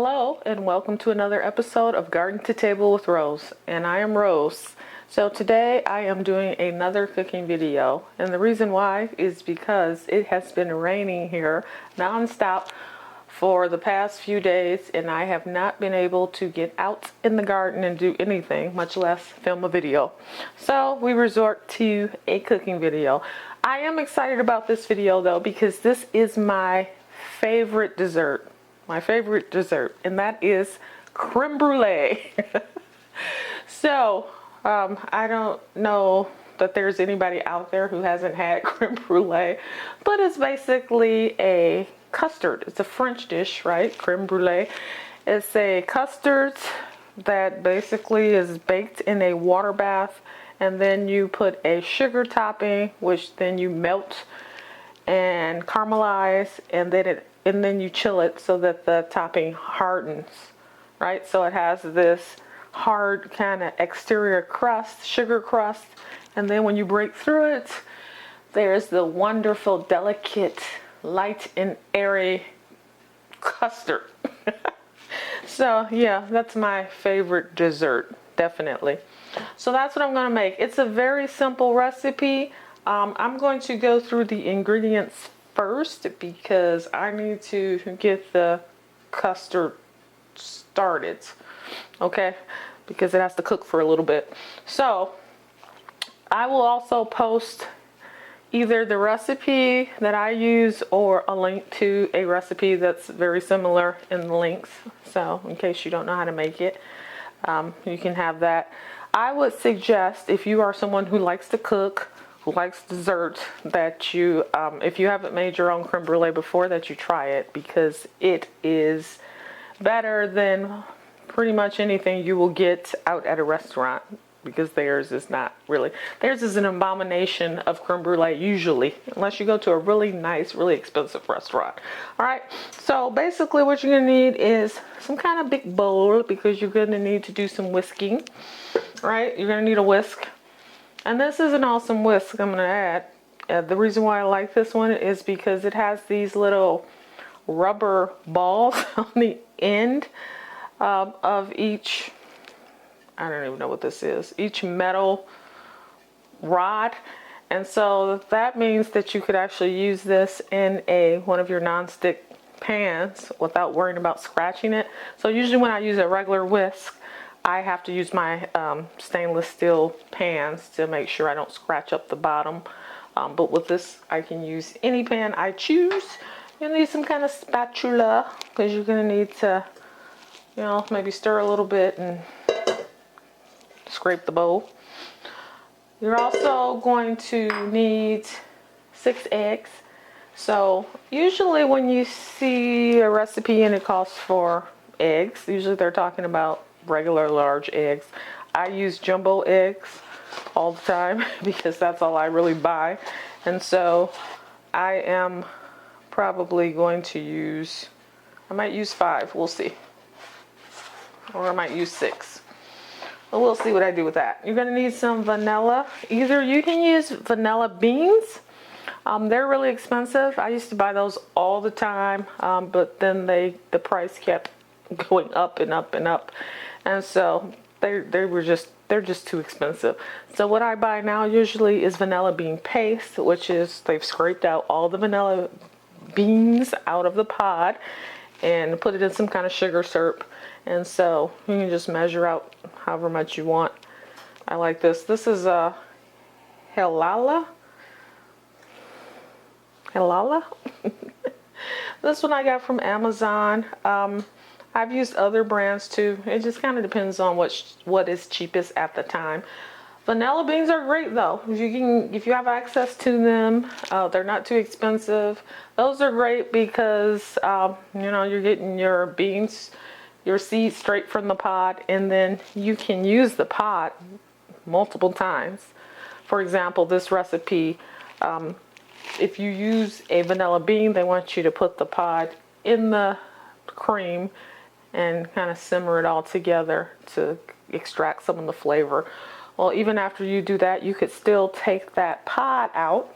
Hello and welcome to another episode of Garden to Table with Rose, and I am Rose. So today I am doing another cooking video, and the reason why is because it has been raining here non-stop for the past few days, and I have not been able to get out in the garden and do anything, much less film a video. So we resort to a cooking video. I am excited about this video though because this is my favorite dessert. And that is creme brulee. So I don't know that there's anybody out there who hasn't had creme brulee, but it's basically a custard. It's a French dish, right? Creme brulee. It's a custard that basically is baked in a water bath, and then you put a sugar topping, which then you melt and caramelize, and then you chill it so that the topping hardens, right? So it has this hard kind of exterior crust, sugar crust, and then when you break through it, there's the wonderful, delicate, light and airy custard. So yeah, that's my favorite dessert, definitely. So that's what I'm going to make. It's a very simple recipe. I'm going to go through the ingredients first because I need to get the custard started, okay, because it has to cook for a little bit. So I will also post either the recipe that I use or a link to a recipe that's very similar in the links, so in case you don't know how to make it, you can have that. I would suggest, if you are someone who likes to cook, who likes dessert, that you, if you haven't made your own creme brulee before, that you try it, because it is better than pretty much anything you will get out at a restaurant, because theirs is not really. Theirs is an abomination of creme brulee usually, unless you go to a really nice, really expensive restaurant. All right, so basically what you're gonna need is some kind of big bowl, because you're gonna need to do some whisking, right? You're gonna need a whisk. And this is an awesome whisk I'm going to add. The reason why I like this one is because it has these little rubber balls on the end of each, I don't even know what this is, each metal rod. And so that means that you could actually use this in one of your nonstick pans without worrying about scratching it. So usually when I use a regular whisk, I have to use my stainless steel pans to make sure I don't scratch up the bottom. But with this, I can use any pan I choose. You'll need some kind of spatula, because you're going to need to, you know, maybe stir a little bit and scrape the bowl. You're also going to need 6 eggs. So usually when you see a recipe and it calls for eggs, usually they're talking about regular large eggs. I use jumbo eggs all the time because that's all I really buy, and so I am probably going to use, I might use 5, we'll see, or I might use 6, but we'll see what I do with that. You're going to need some vanilla. Either you can use vanilla beans. They're really expensive. I used to buy those all the time, but then the price kept going up and up and up, and so they're just too expensive. So what I buy now usually is vanilla bean paste, which is they've scraped out all the vanilla beans out of the pod and put it in some kind of sugar syrup, and so you can just measure out however much you want. I like this. This is a halala. This one I got from Amazon. I've used other brands too. It just kind of depends on what is cheapest at the time. Vanilla beans are great though. If you have access to them, they're not too expensive. Those are great because you know, you're getting your beans, your seeds straight from the pod, and then you can use the pod multiple times. For example, this recipe, if you use a vanilla bean, they want you to put the pod in the cream and kind of simmer it all together to extract some of the flavor. Well, even after you do that, you could still take that pod out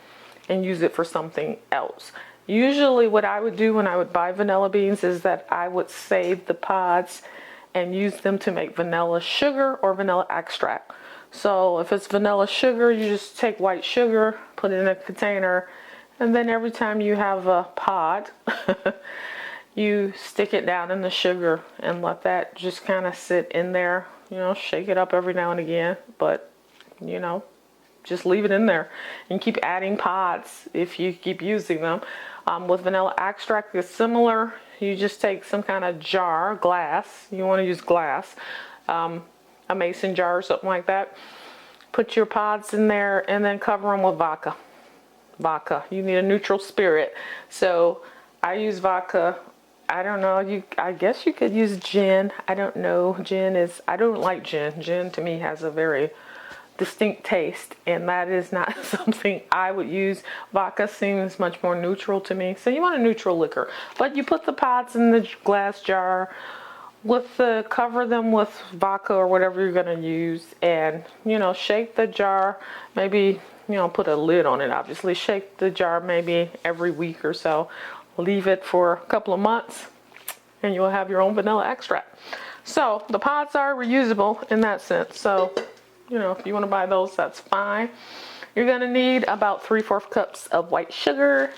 and use it for something else. Usually what I would do when I would buy vanilla beans is that I would save the pods and use them to make vanilla sugar or vanilla extract. So if it's vanilla sugar, you just take white sugar, put it in a container, and then every time you have a pod, you stick it down in the sugar and let that just kind of sit in there. You know, shake it up every now and again, but you know, just leave it in there and keep adding pods if you keep using them. With vanilla extract, it's similar. You just take some kind of jar, glass. You want to use glass, a mason jar or something like that. Put your pods in there and then cover them with vodka. Vodka. You need a neutral spirit. So I use vodka. I don't know. I guess you could use gin. I don't know. I don't like gin. Gin to me has a very distinct taste, and that is not something I would use. Vodka seems much more neutral to me. So you want a neutral liquor, but you put the pods in the glass jar cover them with vodka or whatever you're going to use, and you know, shake the jar. Maybe, you know, put a lid on it. Obviously, shake the jar maybe every week or so. Leave it for a couple of months, and you'll have your own vanilla extract. So the pods are reusable in that sense. So, you know, if you want to buy those, that's fine. You're going to need about 3/4 cups of white sugar.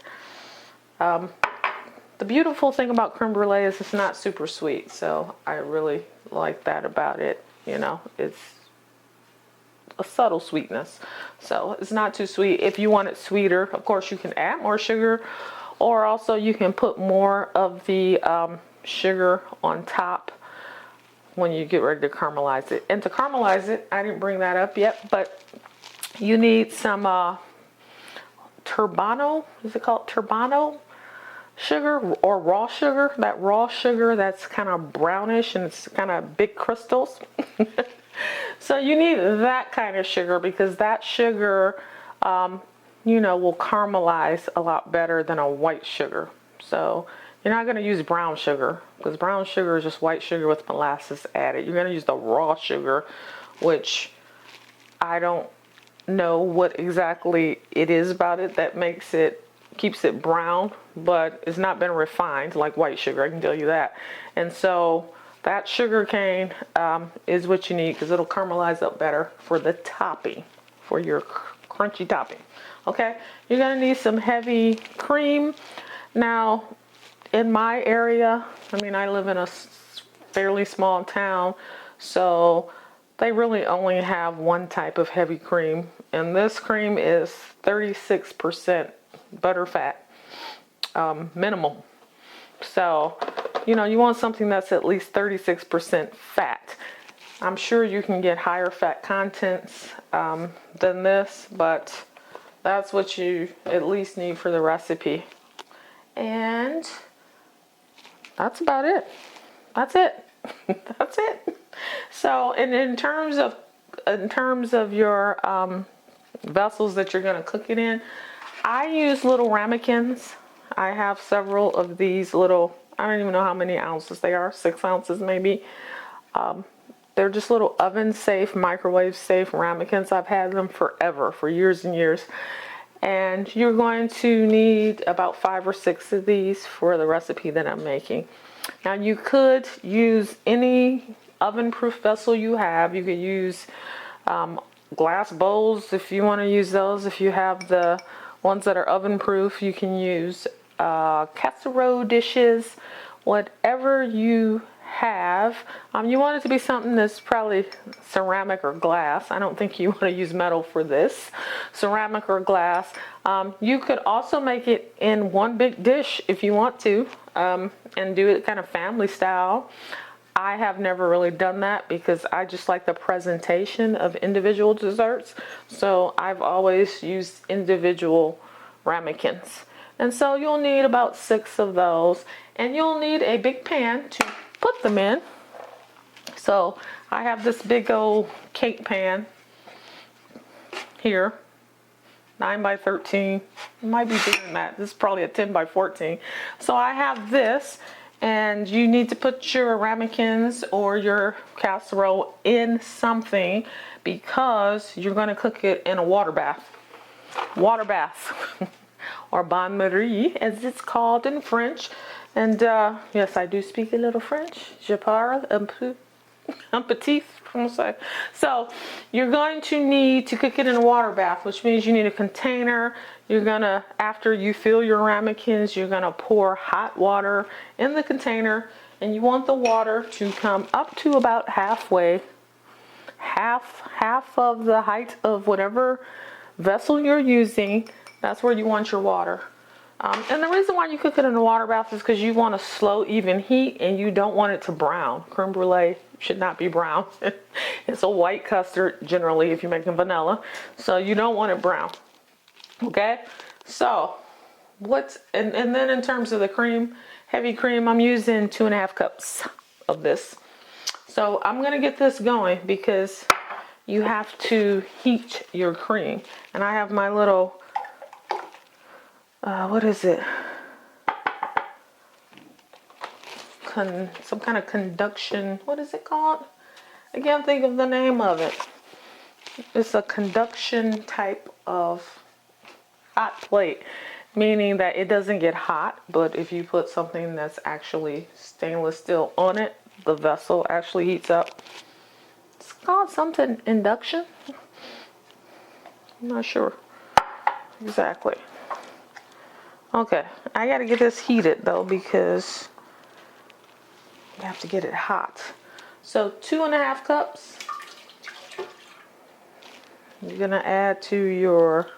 The beautiful thing about creme brulee is it's not super sweet, so I really like that about it. You know, it's a subtle sweetness, so it's not too sweet. If you want it sweeter, of course you can add more sugar, or also you can put more of the sugar on top when you get ready to caramelize it. And to caramelize it, I didn't bring that up yet, but you need some turbano. Is it called turbano sugar or raw sugar? That raw sugar that's kind of brownish and it's kind of big crystals. So you need that kind of sugar, because that sugar, you know, will caramelize a lot better than a white sugar. So you're not going to use brown sugar, because brown sugar is just white sugar with molasses added. You're going to use the raw sugar, which I don't know what exactly it is about it that keeps it brown, but it's not been refined like white sugar, I can tell you that. And so that sugar cane is what you need, because it'll caramelize up better for the topping, for your crunchy topping. Okay, you're gonna need some heavy cream. Now, in my area, I mean, I live in a fairly small town, so they really only have one type of heavy cream, and this cream is 36% butterfat, minimum. So, you know, you want something that's at least 36% fat. I'm sure you can get higher fat contents than this, but that's what you at least need for the recipe. And that's about it. That's it. That's it. So, and in terms of your vessels that you're going to cook it in, I use little ramekins. I have several of these little, I don't even know how many ounces they are, 6 ounces maybe. They're just little oven safe, microwave safe ramekins. I've had them forever, for years and years. And you're going to need about 5 or 6 of these for the recipe that I'm making. Now you could use any oven-proof vessel you have. You could use glass bowls if you want to use those. If you have the ones that are oven-proof, you can use casserole dishes, whatever you have. You want it to be something that's probably ceramic or glass. I don't think you want to use metal for this. Ceramic or glass. You could also make it in one big dish if you want to, and do it kind of family style. I have never really done that because I just like the presentation of individual desserts. So I've always used individual ramekins. And so you'll need about 6 of those, and you'll need a big pan to put them in. So I have this big old cake pan here, 9 by 13. It might be bigger than that. This is probably a 10 by 14. So I have this, and you need to put your ramekins or your casserole in something, because you're going to cook it in a water bath. water bath or bain-marie as it's called in French. And yes, I do speak a little French. Je parle un peu, un petit français. So you're going to need to cook it in a water bath, which means you need a container. You're gonna, after you fill your ramekins, you're gonna pour hot water in the container, and you want the water to come up to about halfway, half of the height of whatever vessel you're using. That's where you want your water. And the reason why you cook it in a water bath is because you want a slow, even heat, and you don't want it to brown. Creme brulee should not be brown. It's a white custard generally if you're making vanilla, so you don't want it brown. Okay, so and then in terms of the cream, heavy cream, I'm using 2.5 cups of this. So I'm gonna get this going because you have to heat your cream, and I have my little what is it? Some kind of conduction. What is it called? I can't think of the name of it. It's a conduction type of hot plate, meaning that it doesn't get hot, but if you put something that's actually stainless steel on it, the vessel actually heats up. It's called something induction. I'm not sure exactly. Okay, I gotta get this heated though because you have to get it hot. So 2.5 cups. You're gonna add to your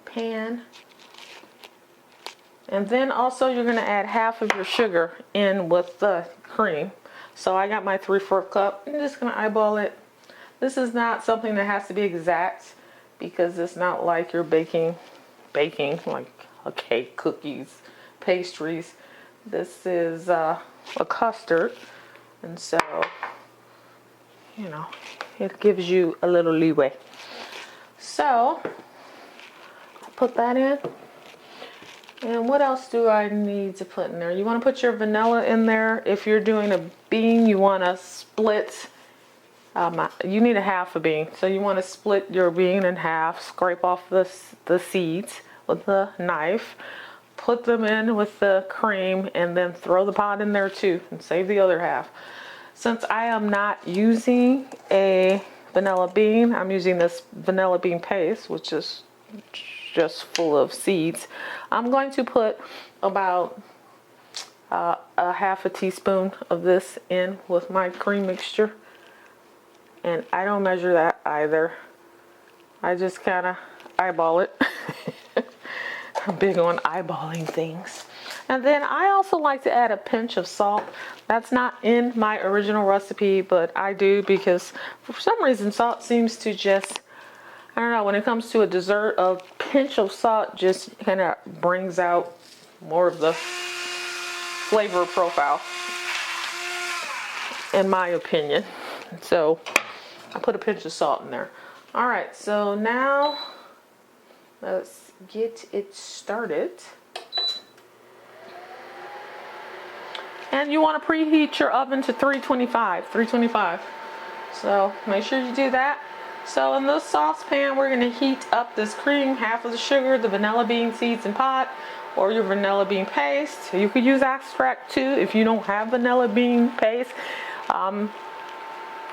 pan. And then also you're gonna add half of your sugar in with the cream. So I got my 3/4 cup. I'm just gonna eyeball it. This is not something that has to be exact because it's not like you're baking like a cake, cookies, pastries. This is a custard, and so, you know, it gives you a little leeway. So, put that in. And what else do I need to put in there? You want to put your vanilla in there. If you're doing a bean, you want to split. You need a half a bean, so you want to split your bean in half, scrape off the seeds with the knife, put them in with the cream, and then throw the pod in there too, and save the other half. Since I am not using a vanilla bean, I'm using this vanilla bean paste, which is just full of seeds. I'm going to put about a half a teaspoon of this in with my cream mixture. And I don't measure that either. I just kind of eyeball it. I'm big on eyeballing things. And then I also like to add a pinch of salt. That's not in my original recipe, but I do because for some reason salt seems to just, I don't know, when it comes to a dessert, a pinch of salt just kind of brings out more of the flavor profile, in my opinion. So I put a pinch of salt in there. All right, so now let's get it started. And you want to preheat your oven to 325. So make sure you do that. So in this saucepan, we're going to heat up this cream, half of the sugar, the vanilla bean seeds and pot, or your vanilla bean paste. You could use extract too if you don't have vanilla bean paste.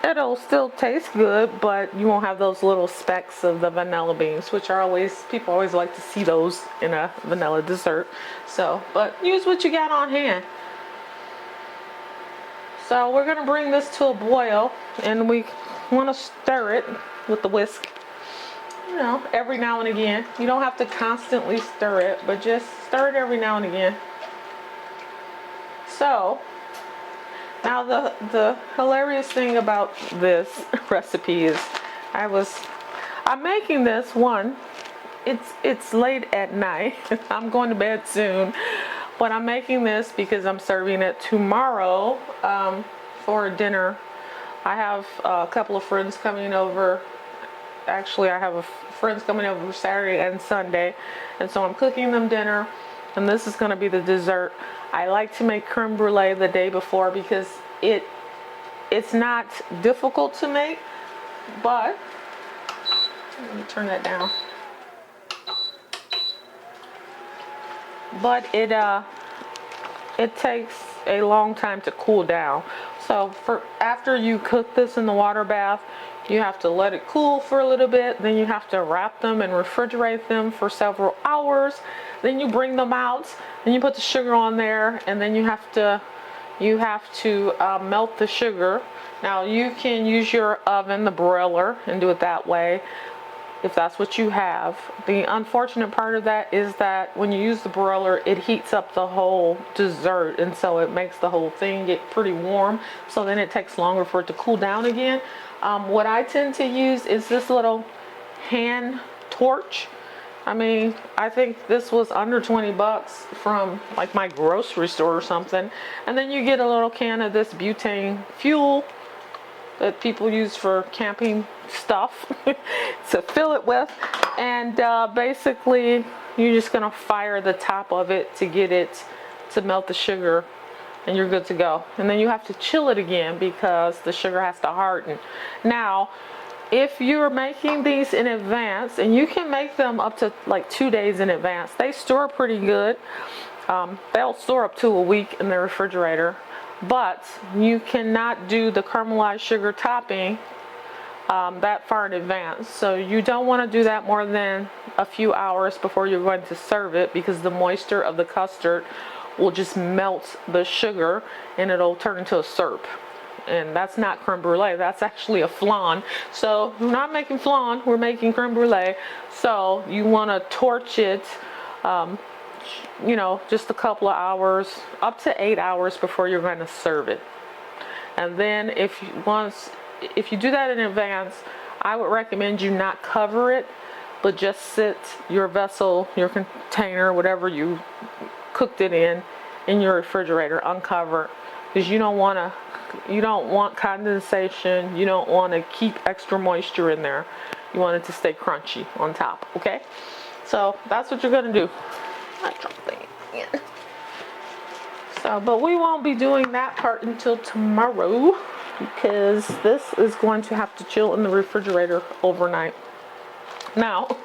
It'll still taste good, but you won't have those little specks of the vanilla beans, which are people always like to see those in a vanilla dessert. So, but use what you got on hand. So we're gonna bring this to a boil, and we want to stir it with the whisk. You know, every now and again. You don't have to constantly stir it, but just stir it every now and again. So now the hilarious thing about this recipe is I'm making this it's late at night. I'm going to bed soon, but I'm making this because I'm serving it tomorrow for dinner. I have a couple of friends coming over. Actually, I have friends coming over Saturday and Sunday, and so I'm cooking them dinner, and this is going to be the dessert. I like to make creme brulee the day before because it it's not difficult to make, but let me turn that down. But it takes a long time to cool down. So after you cook this in the water bath, you have to let it cool for a little bit. Then you have to wrap them and refrigerate them for several hours. Then you bring them out and you put the sugar on there, and then you have to melt the sugar. Now you can use your oven, the broiler, and do it that way if that's what you have. The unfortunate part of that is that when you use the broiler, it heats up the whole dessert, and so it makes the whole thing get pretty warm, so then it takes longer for it to cool down again. What I tend to use is this little hand torch. I mean, I think this was under 20 bucks from like my grocery store or something. And then you get a little can of this butane fuel that people use for camping stuff to fill it with. And basically, you're just gonna fire the top of it to get it to melt the sugar, and you're good to go. And then you have to chill it again because the sugar has to harden. Now, if you're making these in advance, and you can make them up to like 2 days in advance, they store pretty good. They'll store up to a week in the refrigerator, but you cannot do the caramelized sugar topping that far in advance. So you don't want to do that more than a few hours before you're going to serve it, because the moisture of the custard will just melt the sugar and it'll turn into a syrup. And that's not creme brulee, that's actually a flan. So we're not making flan, we're making creme brulee. So you want to torch it, you know, just a couple of hours, up to 8 hours before you're going to serve it. And then if you do that in advance, I would recommend you not cover it, but just sit your vessel, your container, whatever you cooked it in your refrigerator, uncovered, because you don't want condensation. You don't want to keep extra moisture in there. You want it to stay crunchy on top. Okay, so that's what you're gonna do. I dropped it in. So, but we won't be doing that part until tomorrow, because this is going to have to chill in the refrigerator overnight. Now,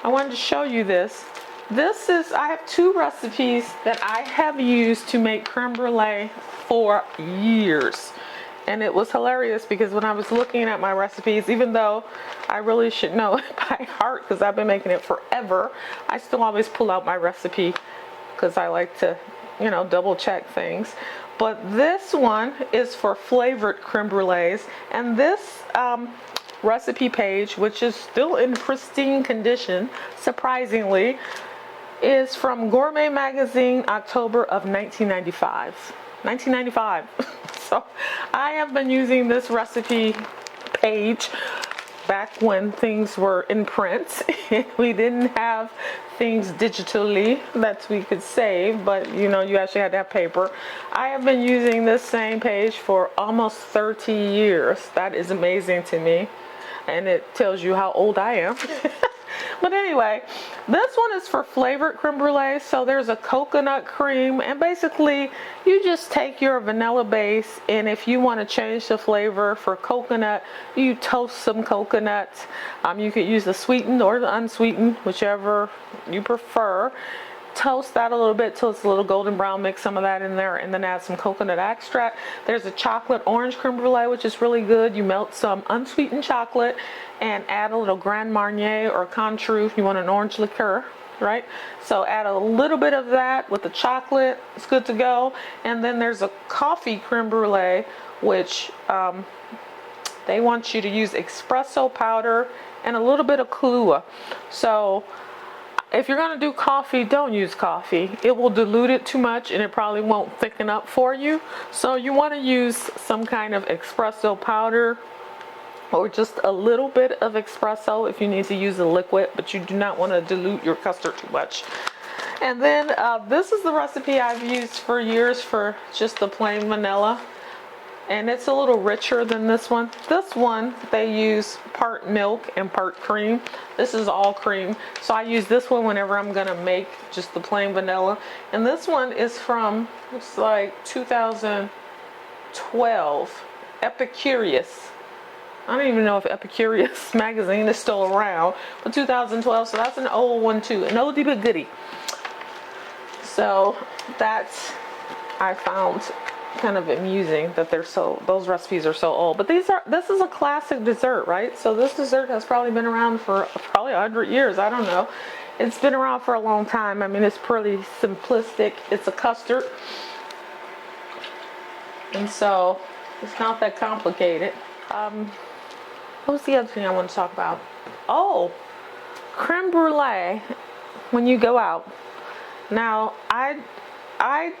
I wanted to show you this. I have 2 recipes that I have used to make creme brulee for years. And it was hilarious because when I was looking at my recipes, even though I really should know it by heart because I've been making it forever, I still always pull out my recipe because I like to, you know, double check things. But this one is for flavored creme brulees, and this recipe page, which is still in pristine condition, surprisingly, is from Gourmet Magazine, October of 1995. 1995. So I have been using this recipe page back when things were in print. We didn't have things digitally that we could save, but you know, you actually had to have paper. I have been using this same page for almost 30 years. That is amazing to me, and it tells you how old I am. But anyway, this one is for flavored creme brulee. So there's a coconut cream, and basically you just take your vanilla base, and if you want to change the flavor for coconut, you toast some coconut. You could use the sweetened or the unsweetened, whichever you prefer. Toast that a little bit till it's a little golden brown, mix some of that in there, and then add some coconut extract. There's a chocolate orange creme brulee, which is really good. You melt some unsweetened chocolate and add a little Grand Marnier or Cointreau if you want an orange liqueur, right? So add a little bit of that with the chocolate, it's good to go. And then there's a coffee creme brulee, which they want you to use espresso powder and a little bit of Kahlua. So if you're going to do coffee, don't use coffee. It will dilute it too much and it probably won't thicken up for you. So you want to use some kind of espresso powder or just a little bit of espresso if you need to use a liquid, but you do not want to dilute your custard too much. And then this is the recipe I've used for years for just the plain vanilla. And it's a little richer than this one. This one, they use part milk and part cream. This is all cream. So I use this one whenever I'm gonna make just the plain vanilla. And this one is from, it's like 2000, 2012, Epicurious. I don't even know if Epicurious magazine is still around, but 2012, so that's an old one too, an oldie but goodie. So that's, I found kind of amusing that those recipes are so old. But this is a classic dessert, right? So this dessert has probably been around for probably 100 years. I don't know. It's been around for a long time. I mean, it's pretty simplistic. It's a custard. And so it's not that complicated. What was the other thing I want to talk about? Oh, creme brulee when you go out. Now, I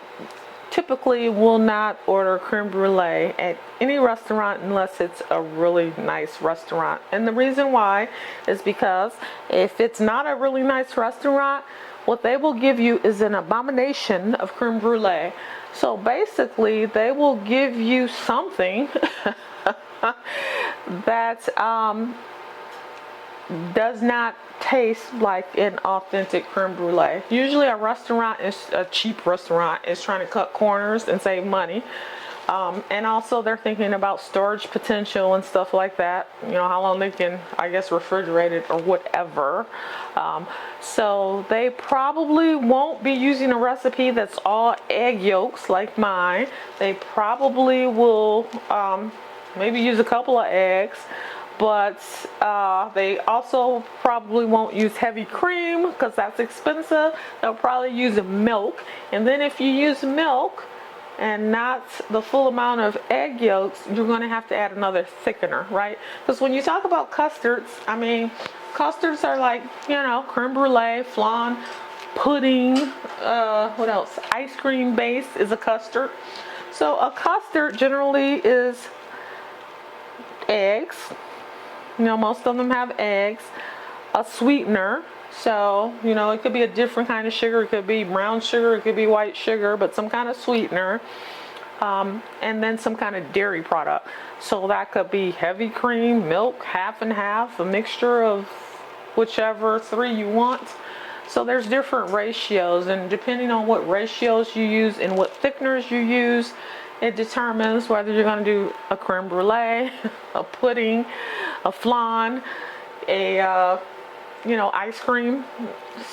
typically will not order creme brulee at any restaurant unless it's a really nice restaurant. And the reason why is because if it's not a really nice restaurant, what they will give you is an abomination of creme brulee. So basically, they will give you something that does not taste like an authentic creme brulee. Usually a cheap restaurant is trying to cut corners and save money. And also they're thinking about storage potential and stuff like that. You know, how long they can, I guess, refrigerate it or whatever. So they probably won't be using a recipe that's all egg yolks like mine. They probably will maybe use a couple of eggs. But they also probably won't use heavy cream because that's expensive. They'll probably use milk. And then if you use milk and not the full amount of egg yolks, you're going to have to add another thickener, right? Because when you talk about custards, I mean, custards are like, you know, creme brulee, flan, pudding, what else? Ice cream base is a custard. So a custard generally is eggs. You know, most of them have eggs, a sweetener. So, you know, it could be a different kind of sugar. It could be brown sugar, it could be white sugar, but some kind of sweetener. And then some kind of dairy product. So that could be heavy cream, milk, half and half, a mixture of whichever three you want. So there's different ratios, and depending on what ratios you use and what thickeners you use, it determines whether you're going to do a creme brulee, a pudding, a flan, ice cream.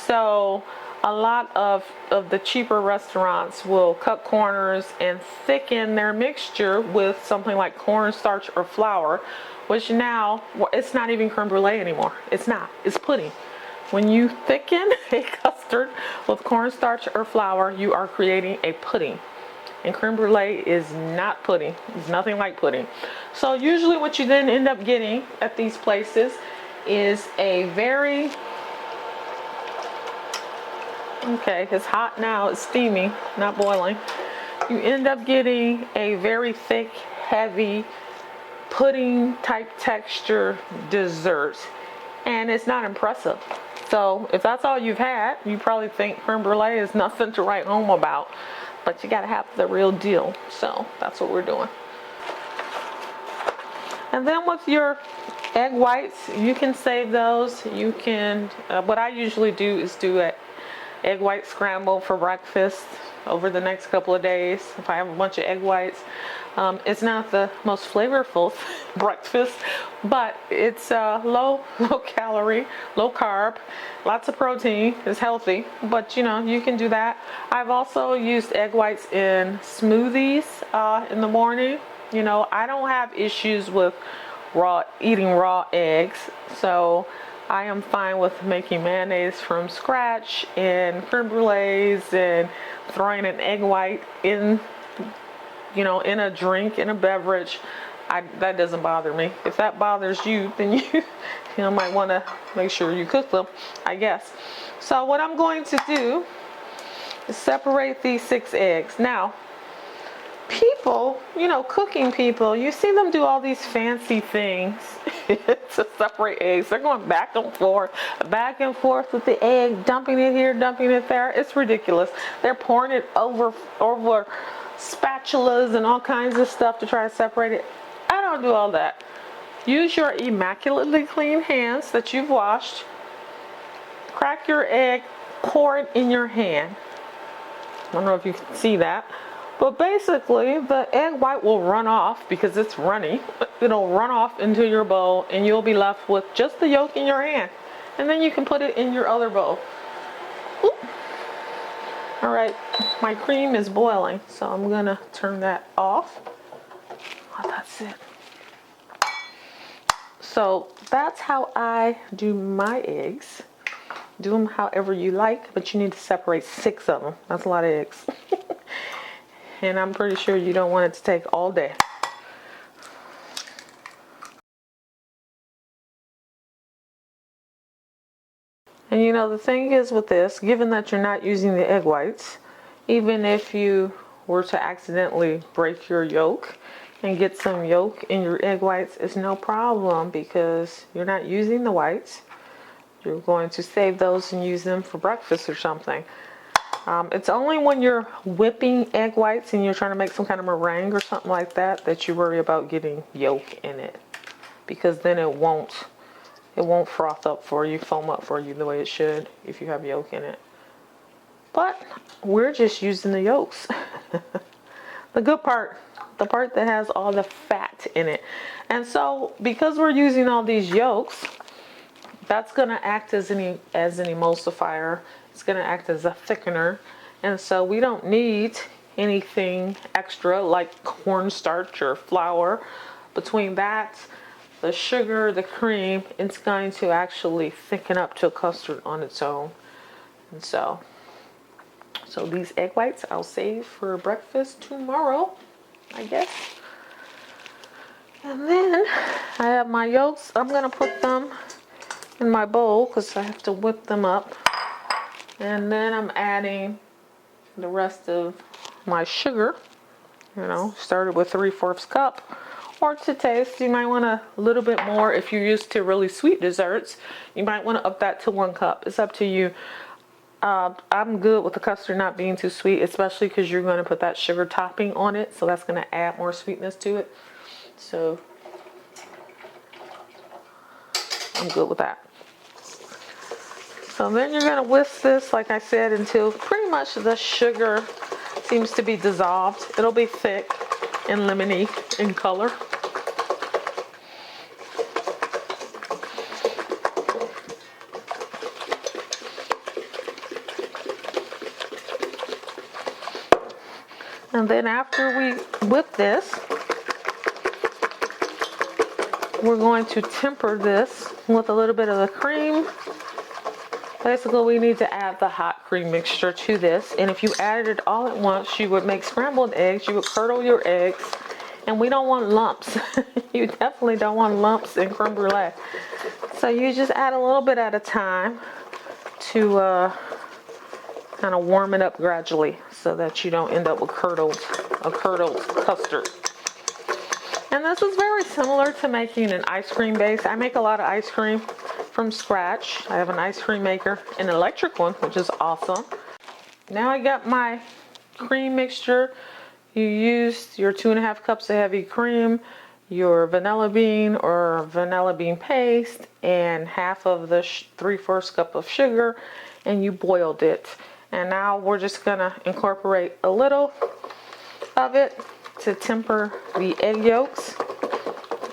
So a lot of the cheaper restaurants will cut corners and thicken their mixture with something like cornstarch or flour, which now, it's not even creme brulee anymore. It's not. It's pudding. When you thicken a custard with cornstarch or flour, you are creating a pudding. And creme brulee is not pudding. It's nothing like pudding. So usually what you then end up getting at these places is a very, okay, it's hot now, it's steamy, not boiling. You end up getting a very thick, heavy, pudding type texture dessert. And it's not impressive. So if that's all you've had, you probably think creme brulee is nothing to write home about. But you gotta have the real deal. So that's what we're doing. And then with your egg whites, you can save those. You can, what I usually do is do an egg white scramble for breakfast over the next couple of days. If I have a bunch of egg whites, it's not the most flavorful breakfast, but it's low calorie, low carb, lots of protein, it's healthy, but you know, you can do that. I've also used egg whites in smoothies in the morning. You know, I don't have issues with eating raw eggs, so I am fine with making mayonnaise from scratch and creme brulees and throwing an egg white in, you know, in a drink, in a beverage. That doesn't bother me. If that bothers you, then you might want to make sure you cook them, I guess. So what I'm going to do is separate these 6 eggs. Now, people, you know, cooking people, you see them do all these fancy things to separate eggs. They're going back and forth with the egg, dumping it here, dumping it there. It's ridiculous. They're pouring it over spatulas and all kinds of stuff to try to separate it. I don't do all that. Use your immaculately clean hands that you've washed. Crack your egg, pour it in your hand. I don't know if you can see that. But basically, the egg white will run off because it's runny. It'll run off into your bowl and you'll be left with just the yolk in your hand. And then you can put it in your other bowl. Oop. All right, my cream is boiling, so I'm gonna turn that off. Oh, that's it. So that's how I do my eggs. Do them however you like, but you need to separate 6 of them. That's a lot of eggs. And I'm pretty sure you don't want it to take all day. And you know, the thing is with this, given that you're not using the egg whites, even if you were to accidentally break your yolk and get some yolk in your egg whites, it's no problem because you're not using the whites. You're going to save those and use them for breakfast or something. It's only when you're whipping egg whites and you're trying to make some kind of meringue or something like that that you worry about getting yolk in it, because then it won't froth up for you, foam up for you the way it should if you have yolk in it. But we're just using the yolks. The good part, the part that has all the fat in it. And so because we're using all these yolks, that's going to act as an emulsifier. It's going to act as a thickener. And so we don't need anything extra like cornstarch or flour. Between that, the sugar, the cream, it's going to actually thicken up to a custard on its own. And so these egg whites I'll save for breakfast tomorrow, I guess. And then I have my yolks. I'm going to put them in my bowl because I have to whip them up. And then I'm adding the rest of my sugar. You know, started with 3/4 cup. Or to taste, you might want a little bit more. If you're used to really sweet desserts, you might want to up that to 1 cup. It's up to you. I'm good with the custard not being too sweet, especially because you're going to put that sugar topping on it. So that's going to add more sweetness to it. So I'm good with that. So then you're going to whisk this, like I said, until pretty much the sugar seems to be dissolved. It'll be thick and lemony in color. And then after we whip this, we're going to temper this with a little bit of the cream. Basically, we need to add the hot cream mixture to this. And if you added it all at once, you would make scrambled eggs. You would curdle your eggs. And we don't want lumps. You definitely don't want lumps in creme brulee. So you just add a little bit at a time to kind of warm it up gradually so that you don't end up with a curdled custard. And this is very similar to making an ice cream base. I make a lot of ice cream from scratch. I have an ice cream maker, an electric one, which is awesome. Now I got my cream mixture. You used your 2.5 cups of heavy cream, your vanilla bean or vanilla bean paste, and half of the 3/4 cup of sugar, and you boiled it. And now we're just gonna incorporate a little of it to temper the egg yolks.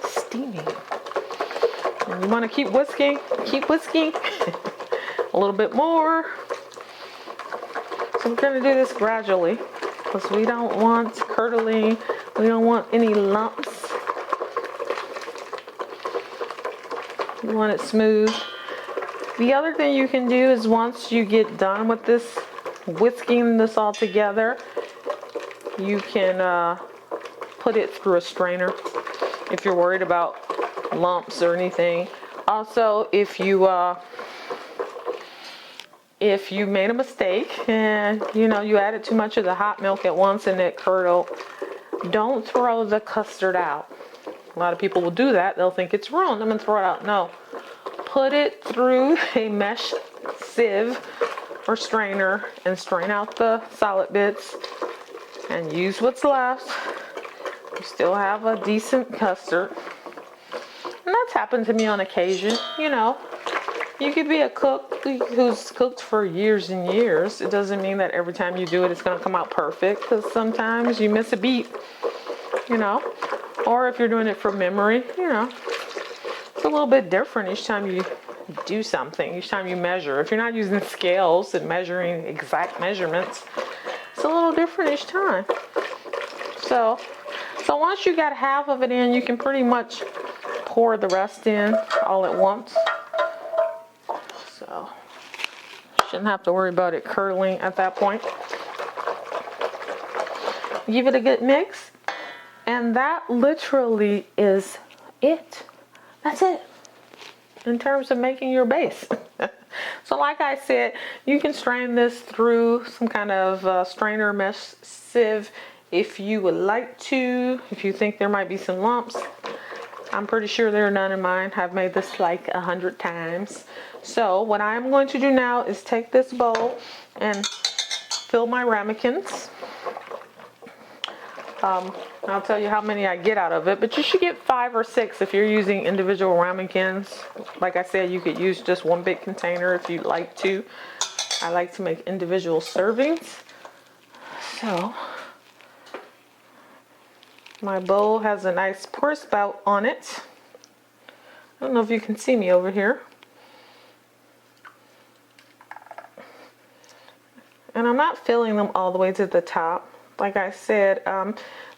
Steaming. And you want to keep whisking, a little bit more. So we're going to do this gradually because we don't want curdling, we don't want any lumps. We want it smooth. The other thing you can do is once you get done with this, whisking this all together, you can put it through a strainer if you're worried about lumps or anything. Also, if you made a mistake and you added too much of the hot milk at once and it curdled, don't throw the custard out. A lot of people will do that. They'll think it's ruined. I'm gonna throw it out. No, put it through a mesh sieve or strainer and strain out the solid bits and use what's left. You still have a decent custard. And that's happened to me on occasion. You could be a cook who's cooked for years and years. It doesn't mean that every time you do it, it's going to come out perfect, because sometimes you miss a beat, you know. Or if you're doing it from memory, you know, it's a little bit different each time you do something, each time you measure. If you're not using scales and measuring exact measurements, it's a little different each time. So once you got half of it in, you can pretty much pour the rest in all at once. So shouldn't have to worry about it curdling at that point. Give it a good mix, and that literally is it. That's it in terms of making your base. So like I said, you can strain this through some kind of strainer mesh sieve if you would like to, if you think there might be some lumps. I'm pretty sure there are none in mine. I've made this like 100 times. So what I'm going to do now is take this bowl and fill my ramekins. I'll tell you how many I get out of it, but you should get 5 or 6 if you're using individual ramekins. Like I said, you could use just one big container if you'd like to. I like to make individual servings. So my bowl has a nice pour spout on it. I don't know if you can see me over here. And I'm not filling them all the way to the top. Like I said,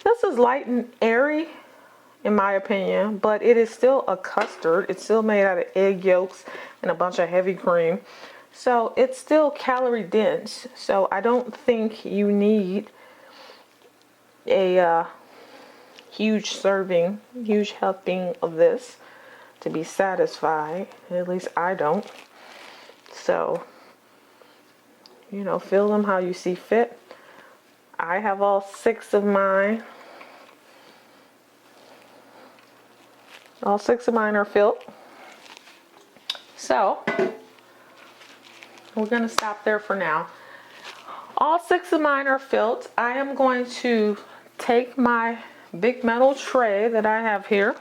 this is light and airy in my opinion, but it is still a custard. It's still made out of egg yolks and a bunch of heavy cream. So it's still calorie dense. So I don't think you need a huge serving, huge helping of this to be satisfied. At least I don't. So, you know, fill them how you see fit. I have all 6 of mine. All 6 of mine are filled. So we're going to stop there for now. All 6 of mine are filled. I am going to take my big metal tray that I have here.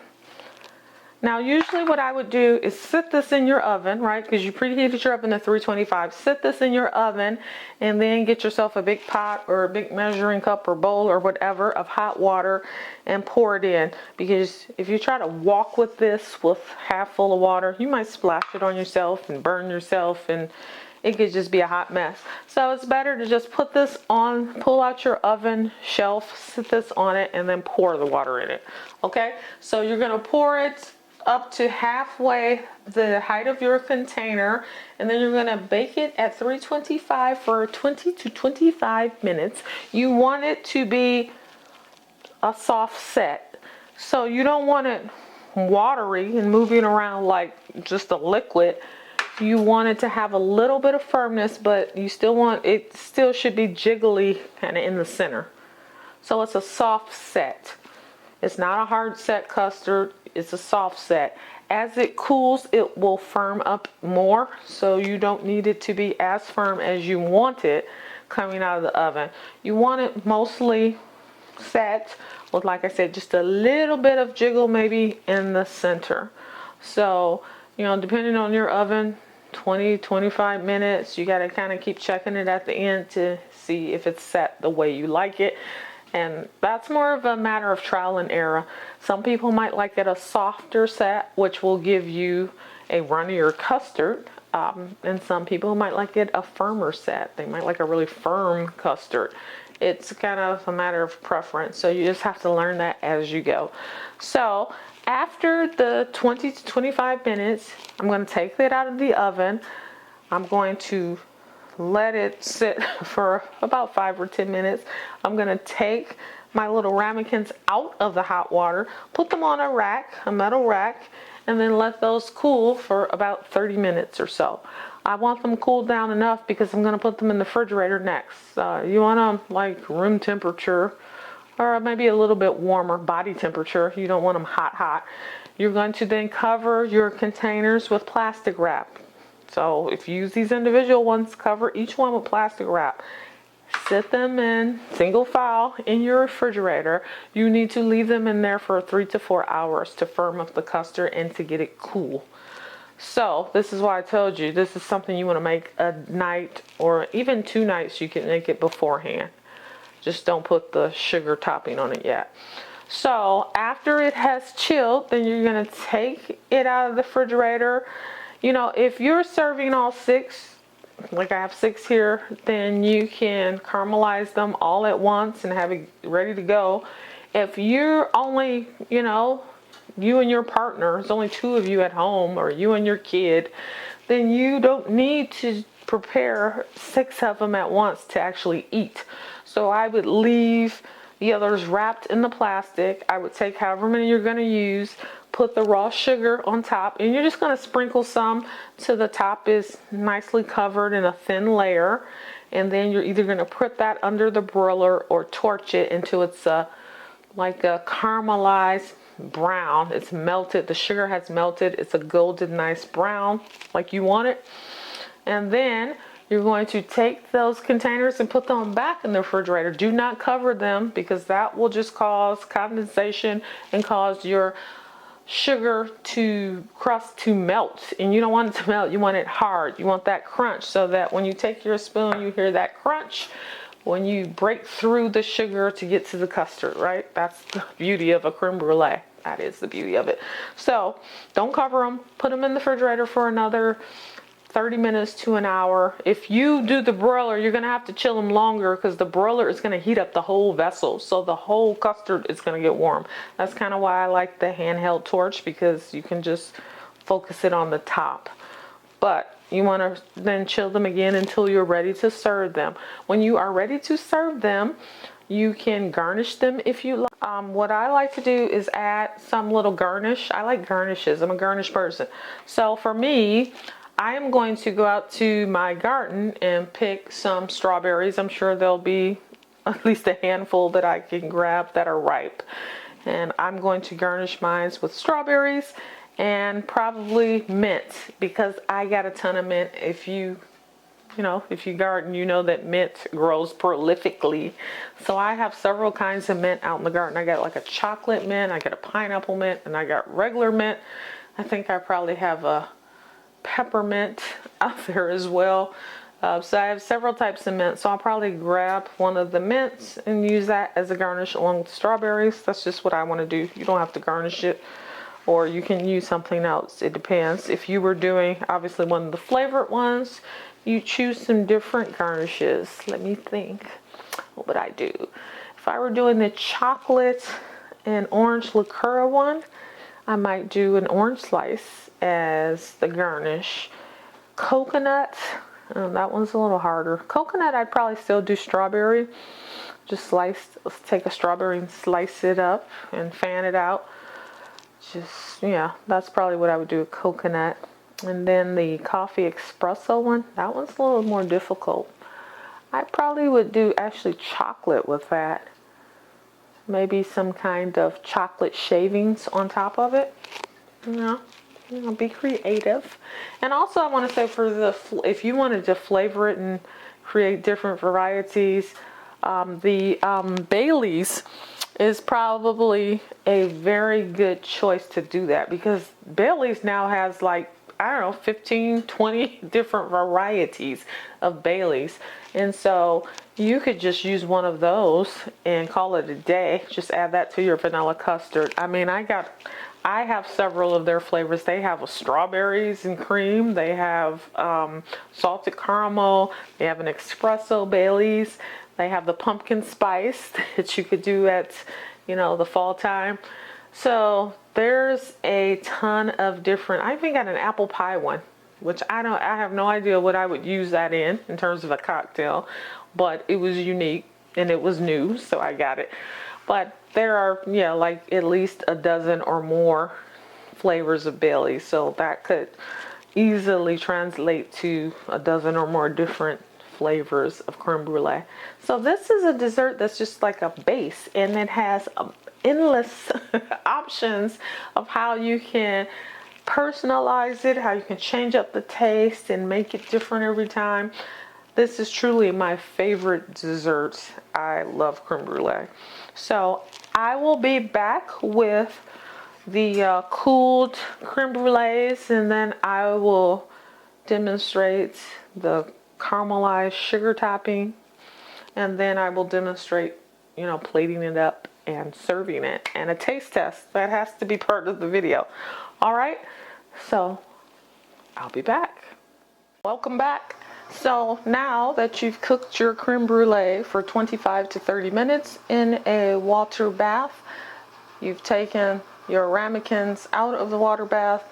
Now usually what I would do is sit this in your oven, right? Because you preheated your oven to 325. Sit this in your oven and then get yourself a big pot or a big measuring cup or bowl or whatever of hot water and pour it in. Because if you try to walk with this with half full of water, you might splash it on yourself and burn yourself, and it could just be a hot mess. So it's better to just put this on, pull out your oven shelf, sit this on it, and then pour the water in it. Okay, so you're gonna pour it up to halfway the height of your container, and then you're gonna bake it at 325 for 20 to 25 minutes. You want it to be a soft set. So you don't want it watery and moving around like just a liquid. You want it to have a little bit of firmness, but you still want it, still should be jiggly kind of in the center. So it's a soft set. It's not a hard set custard, it's a soft set. As it cools, it will firm up more, so you don't need it to be as firm as you want it coming out of the oven. You want it mostly set with, like I said, just a little bit of jiggle maybe in the center. So, you know, depending on your oven, 20-25 minutes. You got to kind of keep checking it at the end to see if it's set the way you like it. And that's more of a matter of trial and error. Some people might like it a softer set, which will give you a runnier custard. And some people might like it a firmer set. They might like a really firm custard. It's kind of a matter of preference. So you just have to learn that as you go. So after the 20 to 25 minutes, I'm going to take it out of the oven. I'm going to let it sit for about 5 or 10 minutes. I'm going to take my little ramekins out of the hot water, put them on a rack, a metal rack, and then let those cool for about 30 minutes or so. I want them cooled down enough because I'm going to put them in the refrigerator next. You want them like room temperature, or maybe a little bit warmer, body temperature. You don't want them hot. You're going to then cover your containers with plastic wrap. So if you use these individual ones, cover each one with plastic wrap. Sit them in single file in your refrigerator. You need to leave them in there for 3 to 4 hours to firm up the custard and to get it cool. So this is why I told you this is something you want to make a night or even 2 nights. You can make it beforehand. Just don't put the sugar topping on it yet. So after it has chilled, then you're going to take it out of the refrigerator. You know, if you're serving all 6, like I have 6 here, then you can caramelize them all at once and have it ready to go. If you're only, you know, you and your partner, there's only 2 of you at home, or you and your kid, then you don't need to prepare 6 of them at once to actually eat. So I would leave the others wrapped in the plastic. I would take however many you're going to use, put the raw sugar on top, and you're just going to sprinkle some so the top is nicely covered in a thin layer. And then you're either going to put that under the broiler or torch it until it's like a caramelized brown. It's melted. The sugar has melted. It's a golden nice brown like you want it. And then you're going to take those containers and put them back in the refrigerator. Do not cover them, because that will just cause condensation and cause your sugar crust to melt. And you don't want it to melt. You want it hard. You want that crunch, so that when you take your spoon, you hear that crunch when you break through the sugar to get to the custard, right? That's the beauty of a creme brulee. That is the beauty of it. So don't cover them. Put them in the refrigerator for another 30 minutes to an hour. If you do the broiler, you're going to have to chill them longer, because the broiler is going to heat up the whole vessel. So the whole custard is going to get warm. That's kind of why I like the handheld torch, because you can just focus it on the top. But you want to then chill them again until you're ready to serve them. When you are ready to serve them, you can garnish them if you like. What I like to do is add some little garnish. I like garnishes. I'm a garnish person. So for me, I am going to go out to my garden and pick some strawberries. I'm sure there'll be at least a handful that I can grab that are ripe. And I'm going to garnish mine with strawberries and probably mint, because I got a ton of mint. If you garden, you know that mint grows prolifically. So I have several kinds of mint out in the garden. I got like a chocolate mint, I got a pineapple mint, and I got regular mint. I think I probably have a peppermint out there as well. So I have several types of mint. So I'll probably grab one of the mints and use that as a garnish along with the strawberries. That's just what I want to do. You don't have to garnish it, or you can use something else. It depends. If you were doing obviously one of the flavored ones, you choose some different garnishes. Let me think. What would I do? If I were doing the chocolate and orange liqueur one, I might do an orange slice as the garnish. Coconut, that one's a little harder. Coconut, I'd probably still do strawberry. Just let's take a strawberry and slice it up and fan it out. Yeah, that's probably what I would do with coconut. And then the coffee espresso one, that one's a little more difficult. I probably would do actually chocolate with that. Maybe some kind of chocolate shavings on top of it. Be creative. And also I want to say, if you wanted to flavor it and create different varieties, the Bailey's is probably a very good choice to do that, because Bailey's now has like, I don't know, 15, 20 different varieties of Bailey's. And so you could just use one of those and call it a day. Just add that to your vanilla custard. I mean, I have several of their flavors. They have a strawberries and cream. They have salted caramel. They have an espresso Bailey's. They have the pumpkin spice that you could do at, the fall time. So there's a ton of different. I even got an apple pie one, which I have no idea what I would use that in terms of a cocktail, but it was unique and it was new, so I got it. But there are, like at least a dozen or more flavors of Bailey's, so that could easily translate to a dozen or more different flavors of creme brulee. So this is a dessert that's just like a base, and it has endless options of how you can personalize it, how you can change up the taste and make it different every time. This is truly my favorite dessert. I love creme brulee. So I will be back with the cooled creme brulees, and then I will demonstrate the caramelized sugar topping, and then I will demonstrate, plating it up and serving it, and a taste test. That has to be part of the video. All right, so I'll be back. Welcome back. So now that you've cooked your creme brulee for 25 to 30 minutes in a water bath, you've taken your ramekins out of the water bath,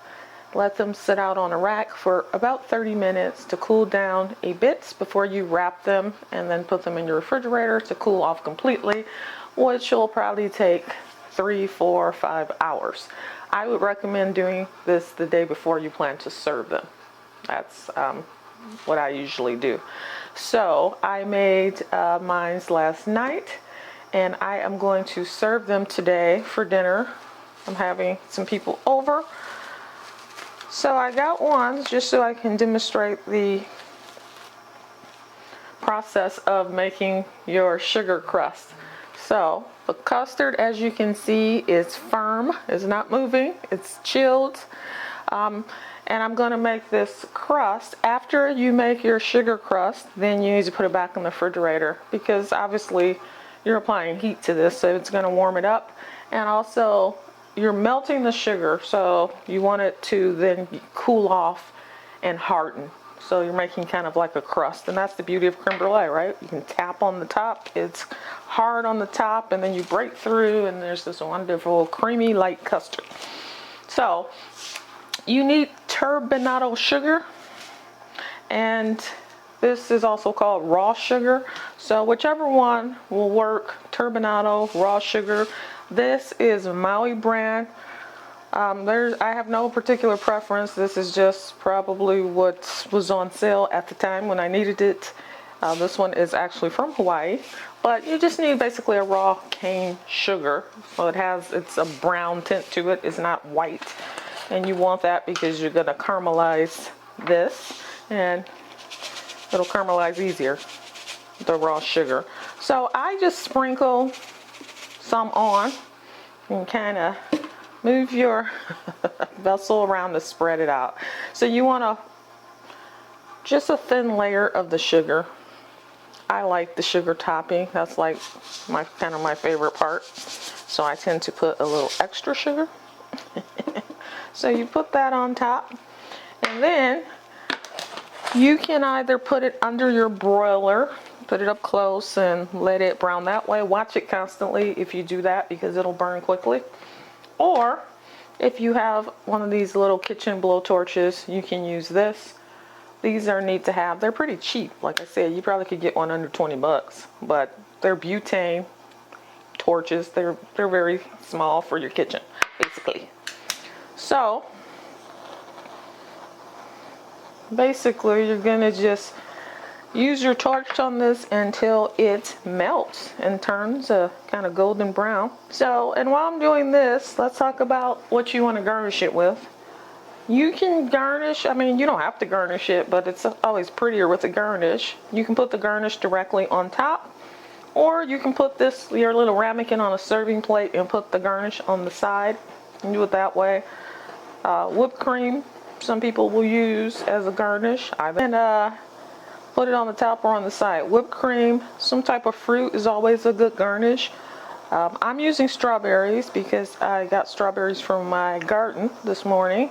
let them sit out on a rack for about 30 minutes to cool down a bit before you wrap them and then put them in your refrigerator to cool off completely, which will probably take 3, 4, 5 hours. I would recommend doing this the day before you plan to serve them. That's what I usually do. So I made mine last night, and I am going to serve them today for dinner. I'm having some people over, so I got ones just so I can demonstrate the process of making your sugar crust. So the custard, as you can see, is firm, is not moving, it's chilled. And I'm going to make this crust. After you make your sugar crust, then you need to put it back in the refrigerator, because obviously you're applying heat to this, so it's going to warm it up. And also you're melting the sugar, so you want it to then cool off and harden. So you're making kind of like a crust, and that's the beauty of creme brulee, right? You can tap on the top, it's hard on the top, and then you break through and there's this wonderful creamy light custard. So you need turbinado sugar, and this is also called raw sugar. So whichever one will work, turbinado, raw sugar. This is Maui brand. I have no particular preference. This is just probably what was on sale at the time when I needed it. This one is actually from Hawaii, but you just need basically a raw cane sugar. So it's a brown tint to it. It's not white. And you want that because you're going to caramelize this, and it'll caramelize easier, the raw sugar. So I just sprinkle some on and kind of move your vessel around to spread it out. So you want just a thin layer of the sugar. I like the sugar topping. That's like my favorite part. So I tend to put a little extra sugar. So you put that on top, and then you can either put it under your broiler, put it up close and let it brown that way. Watch it constantly if you do that, because it'll burn quickly. Or if you have one of these little kitchen blow torches, you can use this. These are neat to have. They're pretty cheap. Like I said, you probably could get one under 20 bucks, but they're butane torches. They're very small for your kitchen, basically. So basically you're gonna just use your torch on this until it melts and turns a kind of golden brown. So, and while I'm doing this, let's talk about what you want to garnish it with. You can garnish, I mean, you don't have to garnish it, but it's always prettier with a garnish. You can put the garnish directly on top, or you can put your little ramekin on a serving plate and put the garnish on the side and do it that way. Whipped cream, some people will use as a garnish. And put it on the top or on the side. Whipped cream, some type of fruit is always a good garnish. I'm using strawberries because I got strawberries from my garden this morning.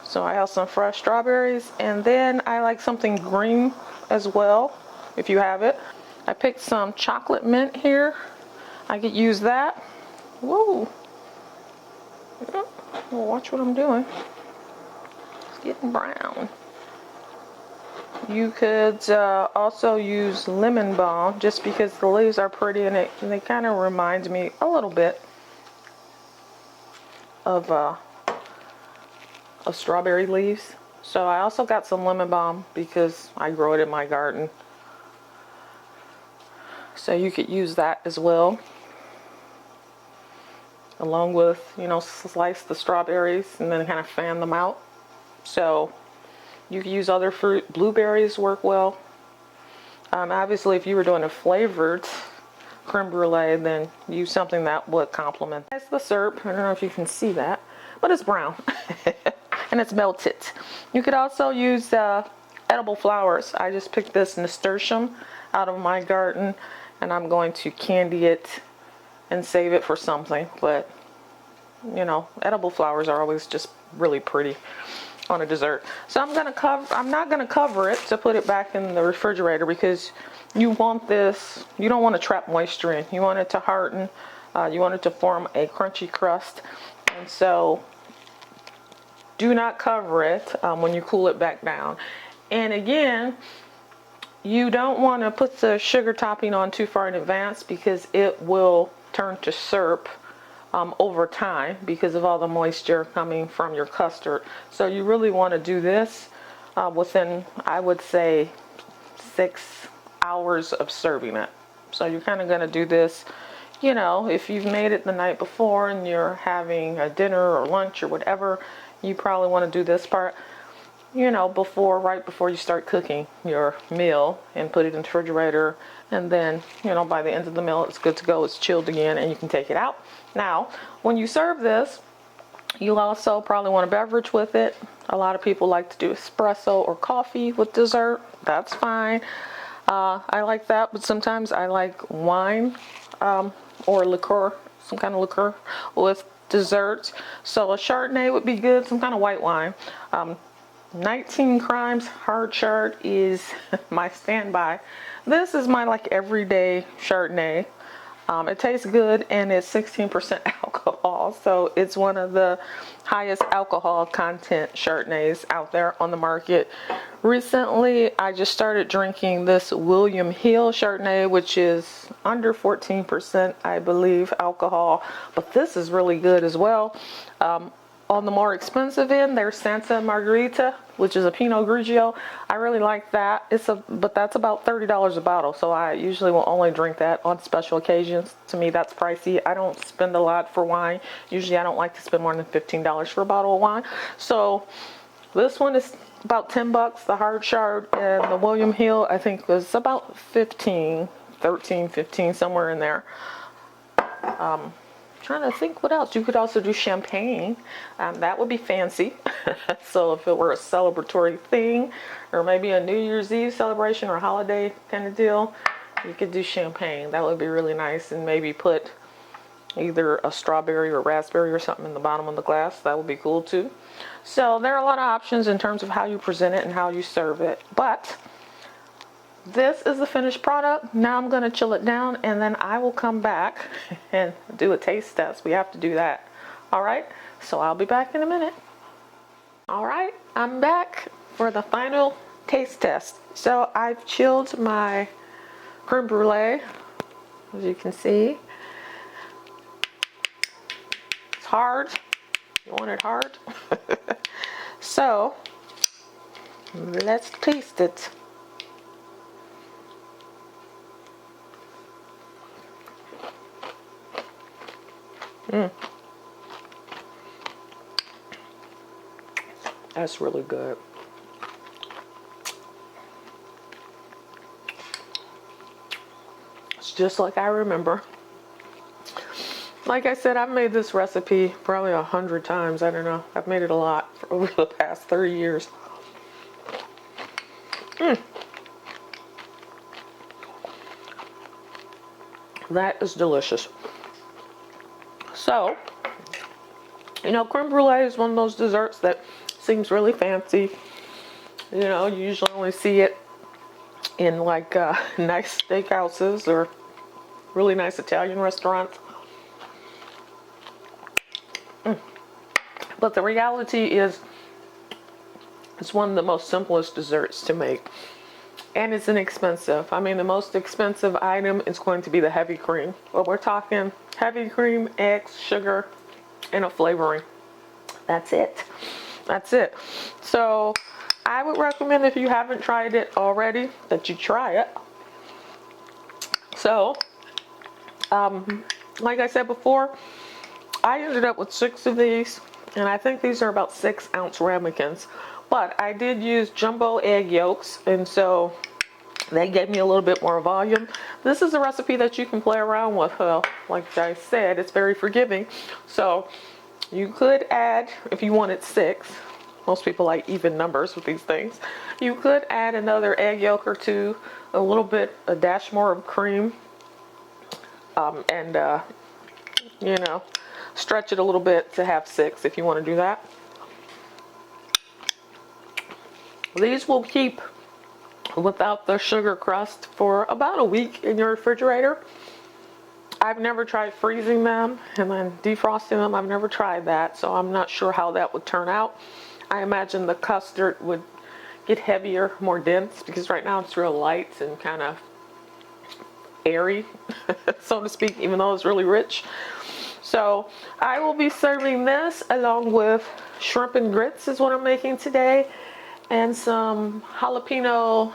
So I have some fresh strawberries, and then I like something green as well, if you have it. I picked some chocolate mint here. I could use that. Whoa. Well, watch what I'm doing. It's getting brown. You could also use lemon balm, just because the leaves are pretty, and they kind of remind me a little bit of strawberry leaves. So I also got some lemon balm because I grow it in my garden. So you could use that as well, along with, slice the strawberries and then kind of fan them out. So you can use other fruit. Blueberries work well. Obviously, if you were doing a flavored creme brulee, then use something that would complement. That's the syrup. I don't know if you can see that, but it's brown and it's melted. You could also use edible flowers. I just picked this nasturtium out of my garden, and I'm going to candy it and save it for something. But you know, edible flowers are always just really pretty on a dessert. So I'm not gonna cover it to put it back in the refrigerator, because you want this, you don't want to trap moisture in. You want it to harden. You want it to form a crunchy crust. And so do not cover it when you cool it back down. And again, you don't want to put the sugar topping on too far in advance, because it will turn to syrup over time because of all the moisture coming from your custard. So you really want to do this within, I would say, 6 hours of serving it. So you're kind of going to do this, you know, if you've made it the night before and you're having a dinner or lunch or whatever, you probably want to do this part, you know, right before you start cooking your meal, and put it in the refrigerator. And then, you know, by the end of the meal, it's good to go. It's chilled again, and you can take it out. Now, when you serve this, you'll also probably want a beverage with it. A lot of people like to do espresso or coffee with dessert. That's fine. I like that, but sometimes I like wine or liqueur, some kind of liqueur with desserts. So a Chardonnay would be good, some kind of white wine. 19 Crimes Hard Chard is my standby. This is my like everyday Chardonnay. It tastes good, and it's 16% alcohol, so it's one of the highest alcohol content Chardonnays out there on the market. Recently, I just started drinking this William Hill Chardonnay, which is under 14%, I believe, alcohol, but this is really good as well. On the more expensive end, there's Santa Margherita, which is a Pinot Grigio. I really like that. But that's about $30 a bottle, so I usually will only drink that on special occasions. To me, that's pricey. I don't spend a lot for wine. Usually, I don't like to spend more than $15 for a bottle of wine. So this one is about 10 bucks, the hard chard, and the William Hill, I think, was about 13, 15, somewhere in there. Trying to think what else. You could also do champagne. That would be fancy. So if it were a celebratory thing, or maybe a New Year's Eve celebration or a holiday kind of deal, you could do champagne. That would be really nice, and maybe put either a strawberry or raspberry or something in the bottom of the glass. That would be cool too. So there are a lot of options in terms of how you present it and how you serve it. But this is the finished product. Now I'm going to chill it down, and then I will come back and do a taste test. We have to do that. All right, so I'll be back in a minute. All right, I'm back for the final taste test. So I've chilled my creme brulee, as you can see. It's hard. You want it hard? So let's taste it. That's really good. It's just like I remember. Like I said, I've made this recipe probably 100 times. I don't know. I've made it a lot for over the past 30 years. That is delicious. So, you know, creme brulee is one of those desserts that seems really fancy. You know, you usually only see it in like nice steakhouses or really nice Italian restaurants. But the reality is, it's one of the most simplest desserts to make. And it's inexpensive. I mean, the most expensive item is going to be the heavy cream. But we're talking heavy cream, eggs, sugar, and a flavoring. That's it. That's it. So I would recommend, if you haven't tried it already, that you try it. So, like I said before, I ended up with 6 of these. And I think these are about 6-ounce ramekins. But I did use jumbo egg yolks, and so They gave me a little bit more volume. This is a recipe that you can play around with. Like I said, it's very forgiving. So you could add, if you wanted 6, most people like even numbers with these things. You could add another egg yolk or 2, a dash more of cream, and you know, stretch it a little bit to have 6 if you want to do that. These will keep without the sugar crust for about a week in your refrigerator. I've never tried freezing them and then defrosting them. I've never tried that, so I'm not sure how that would turn out. I imagine the custard would get heavier, more dense, because right now it's real light and kind of airy, so to speak, even though it's really rich. So I will be serving this along with shrimp and grits is what I'm making today, and some jalapeno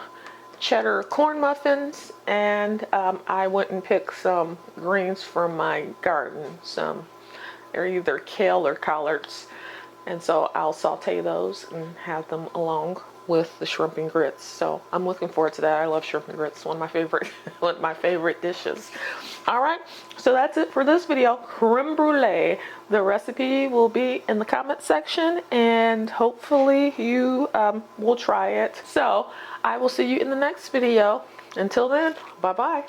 cheddar corn muffins, and I went and picked some greens from my garden. They're either kale or collards, and so I'll saute those and have them along with the shrimp and grits. So I'm looking forward to that. I love shrimp and grits, one of my favorite dishes. All right, so that's it for this video. Creme brulee. The recipe will be in the comment section, and hopefully you will try it. So I will see you in the next video. Until then, bye bye.